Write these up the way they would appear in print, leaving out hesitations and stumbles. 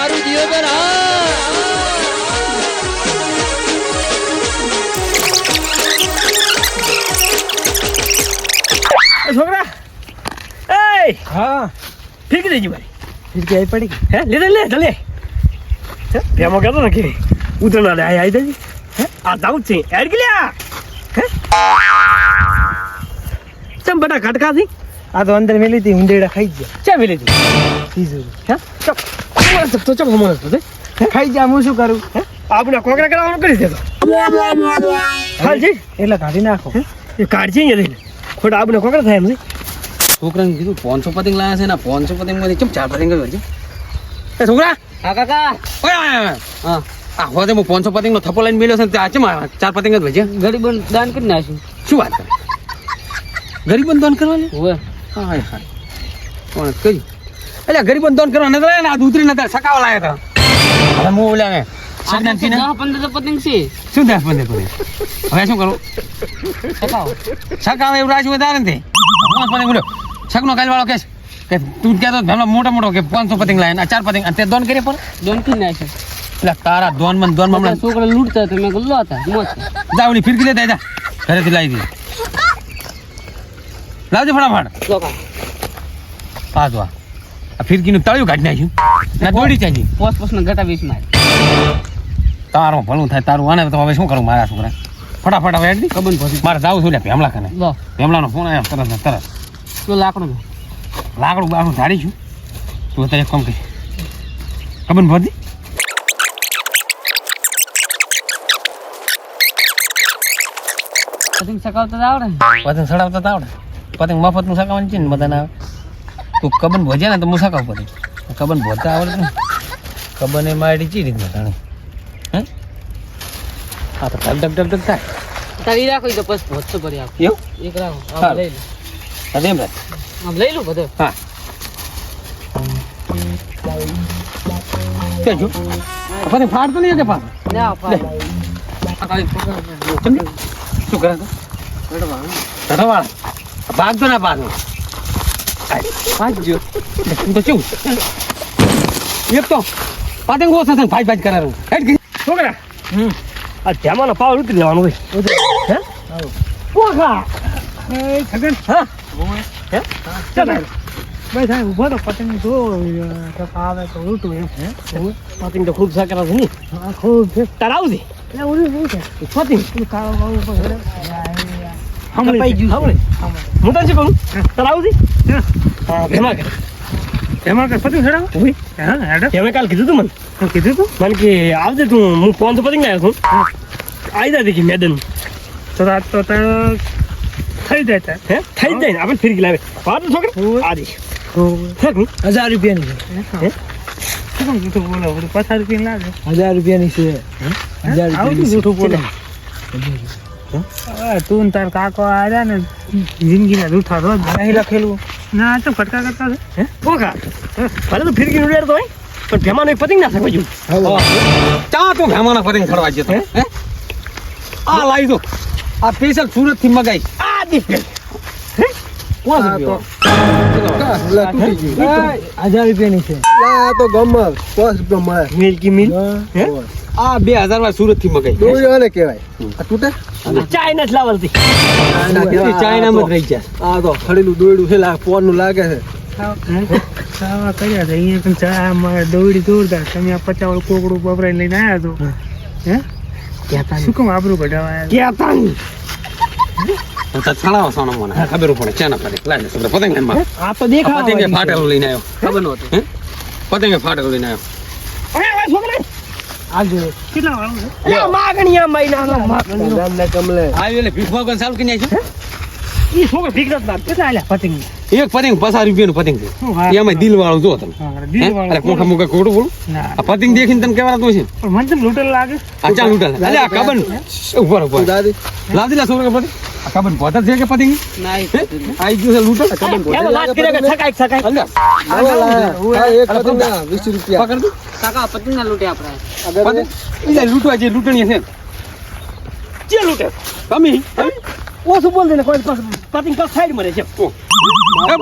મારું દિયોદર છોકરા એ હા ફીક દેજી ભાઈ ફિરકી આવી પડી હે લે જલે પેમો કહેતો ને કે ઉતરના લે આવી દેજી હે આ જાઉં છે એડ કે લ્યા હે ચમ બટા ખટકાથી આ તો અંદર મેલી હતી ઊંડેડા ખાઈ જ ગયા ચા વેલે તી ખીજું હે ચપ તો ચપ હમણાં તો ખાઈ જા હું શું કરું હે આપણે કોકરા કરાવવાનું કરી દેતો હાલજી એટલે કાઢી નાખો એ કાઢજી અહીંયા ખોટા આપણે કોકરા થાય એમ છે છોકરાને કીધું 500 પતંગ લાયા છે ને 500 પતંગ માંથી ચમ 4 પતંગ જ એ છોકરા હા કાકા ઓય હા આ હોદે હું 500 પતંગ નો થપ્પો લઈને મેલ્યો છે આ ચમ 4 પતંગ જ વજ્યા ગરીબોને દાન કરી નાખ્યું. શું વાત કરે ગરીબોને દાન કરવાનું હોવે. હાય હાય કોણ કરી એટલે ગરીબોને દાન કરવા નતા લાયા ને આ ઉતરી નતા સકાવા લાયા હતા હવે હું ઓલા ને સગનાન થી ને 10-15 પતંગ છે. શું 10 15 કરે હવે શું કરું સકાવો. સકાવે એવું રાજ વધારે ને હું પતંગ બોલ્યો સગનો કાલ વાળો કે તું કહેતો ભેમલો મોટો કે 500 પતંગ લાયા આ 4 પતંગ તે દોન કરે પણ દાન કરી નાખ્યું. એટલે તારા દોન મન હમણાં છોકરા લૂંટતા હતા મેં ગલ્લો હતા મોજ. જાવલી ફિરકી લેતા જા ઘરેથી લાવી દી લાવજો ફટાફટ ચોકા હા તો આ ફિરકીનું તળિયું કાઢી નાખ્યું ના દોડી ચાજી પોસ ને ઘટા 20 માં તારું ભલું થાય તારું આને તો હવે શું કરું મારા છોકરા ફટાફટ હવે એડી કબન ભરી મારે જાવું છું લે ભેમલા ખાને લો ભેમલાનો ફોન આવ્યો તરત તો લાકડું લાકડું બાકડું ધાડી છું તું અત્યારે એક કામ કરી કબન ભરતી પતંગ સકાવતા તો આવડે. પતંગ સડાવતા તો આવડે પતંગ મફતનું સકાવવાનું છે ને બધાને આવે તું કબન ભોજ્યા ને તો હું સકાવ પતંગ કબન ભોજતા આવડે ને કબન એ મારી ચી રીતના જાણે હે આ તો ઢગ થાય તારી રાખો ઈ તો બસ ભોજતો ભરી આપ એવું એક રાખો આ સારું. લઈ લો અરે એમ રાખ આમ લઈ લો બધો હા કેજો પતંગ ફાડતો નહીં કે પાછો લે આ પાડ ચમ શું કરે તો ધડવાળા ભાગતો ના પાછો ભાગજો તું તો કેવું એક તો પતંગ ઓછા થાય ભાજ કરાવું હેડ ગઈ છોકરા આ ધ્યામાં પાવર ઉતરી લેવાનું હોય હે પોખા એ છગન હા હે ચાલ ભાઈ સાહેબ ઉભો તો પતંગ જો તો આવે તો ઉલટું એમ પતંગ તો ખૂબ સાકરા છે નહીં આ ખૂબ છે તરાવ છે એટલે ઉડી શું છે પતંગ કાળો કાળો ઉપર કપાઈ ગયું સાંભળે હું તને શું કહું તરાવ છે હા ભેમા કર એમાં કે પતંગ ચડાવો ઓય હા હેડો ભેમે કાલ કીધું તું મને તો કીધું તું મને કે આવજે તું હું 500 પતંગ લાવ્યો છું આવી જાય કે મેદાન તો રાત તો થઈ જતા હે થઈ જાય ને આપણે ફિરકી લાવે વાત છોકરા આજી $1000 રૂપિયાની હે શું જૂઠું બોલો 50 રૂપિયા લાગે $1000 રૂપિયાની છે આવું જૂઠું બોલો તું તાર કાકો આવ્યા ને જિંદગીના જૂઠા રોજ અહીં લખેલું ના તો ફટકા કરતા હે પોખા ભલે તો ફિરકી ઉડાડતો હોય પણ ભેમાનો એક પતંગ ના શકે જો ચા તું ભેમાના પતંગ ફરવા જતો હે આ લાવી દો આ સ્પેશિયલ સુરત થી મગાઈ આ દીપ હે કોણ આ તો તૂટી ગયું 1000 રૂપિયાની છે આ તો ગમે 5 રૂપિયા મળે મિલ્કી મિલ હે આ 2000 માં સુરત થી મગાઈ દોડ્યો ને કહેવાય આ તૂટે ચાઇના જ લાવલતી ચાઇના માં રહી ગયા આ તો ખડીલું દોડ્યું છે પોન નું લાગે છે સાવા કર્યા હતા અહીંયા પણ ચા અમારે દોડી દોડતા તમે આ 50 વાળું કોકડું બપરાઈ લઈને આવ્યા તો હે શું કામ આબરૂ કઢાવા કેતા નહીં તો છણાવો સોનો મને ખબર પડે ચાના પડે લાગે સુરત પતંગ લઈને માં આ તો દેખાવા પતંગે ફાટેલું લઈને આવ્યો ખબર નહોતું હે પતંગે ફાટેલું લઈને આવ્યો અરે છોકરા આજે કેટલા વાળું છે અરે માગણીયા મહિનાનો માગણીનો ગામના કમલે આવી એટલે ભીખ ભાગન ચાલુ કરી નાખ્યું ઈ છોકરા ભીખ નથી માગતો કેટલા આલ્યા પતંગ એક પતંગ 50 રૂપિયાનું પતંગ છે શું વાત એમાં દિલ વાળું જો તમે દિલ અરે વાળું કોખા મુકા ખોટું બોલું ના આ પતંગ દેખીને તને કેવાતું છે પણ મને તો લૂંટેલ લાગે આ ચાલ ઉઠાલ અલે આ કબન ઉપર ઉપર દાદી લાદી લા છોકરા પતંગ આ કબન પોતા છે કે પતંગ ના હે આઈ ગયું છે લૂંટો કબન એનો લાજ કર્યા કે છકાય અંદર એક પતંગ ના 20 રૂપિયા પકડ તું કાકા પતંગ ના લૂંટે આપણે પતંગ એટલે લૂંટવા જે લૂંટણી છે ચે લૂટે કમી ઓછું બોલ દે ને કોઈ પતંગ તો સાઈડ મરે છે એ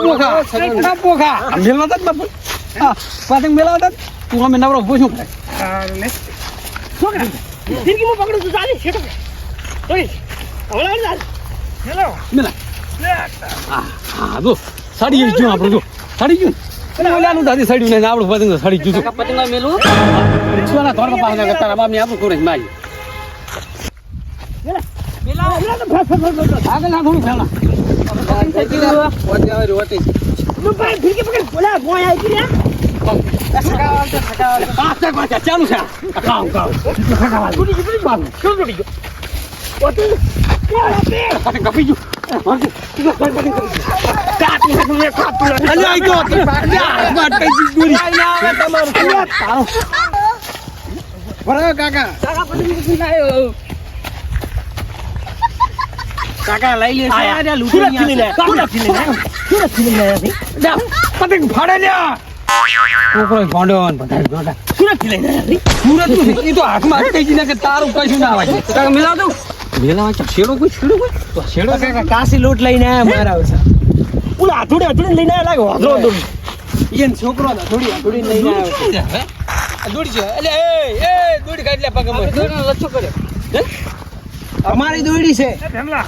પોખા મેલવા તા બાપુ પતંગ મેલવા તા તું અમે નવરો ઊભો શું કરે સારું લે છોકરા ફિરકીમાં પકડું તું ચાલી શેઠો ઓય હવળા ચાલ હેલો મેલા હા જો સાડી ગયું આપણે જો સાડી ગયું અને ઓલાનું દાદી સાડ્યું ને આપણું પતંગ સાડી ગયું કાકા પતંગ મેલું રિક્ષાના ધોરણ પાસે કરતા બાપ ને આપણું કોરે મારી આગળ ના થોડું ફેલા ફિરકી પકડ બોલા બોય આવી ગયા ચાલુ છે કામ કામ પતંગ કપી ગયું કાકા લઈ લે પતંગ ફાડે લ્યા છોકરો ફાડ્યો ને બધા સુરત લઈને આવ્યા સુરત નું એ તો હાથમાં થઈ ગઈ ને કે તારું કશું ના આવે કાકા મેલા દઉં મેલા છેડો કોઈ તો છેડો કાકા કાશી લોટ લઈને આવ્યા મારા આવશે ઓલા આધુડે લઈને આવ્યા લાગે વાંધો એને છોકરો થોડી લઈને આવ્યો દોડી છે એટલે એ દોડી કાઢ લે પગ દોડનો લચ્છો કર્યો અમારી દોડી છે જમલા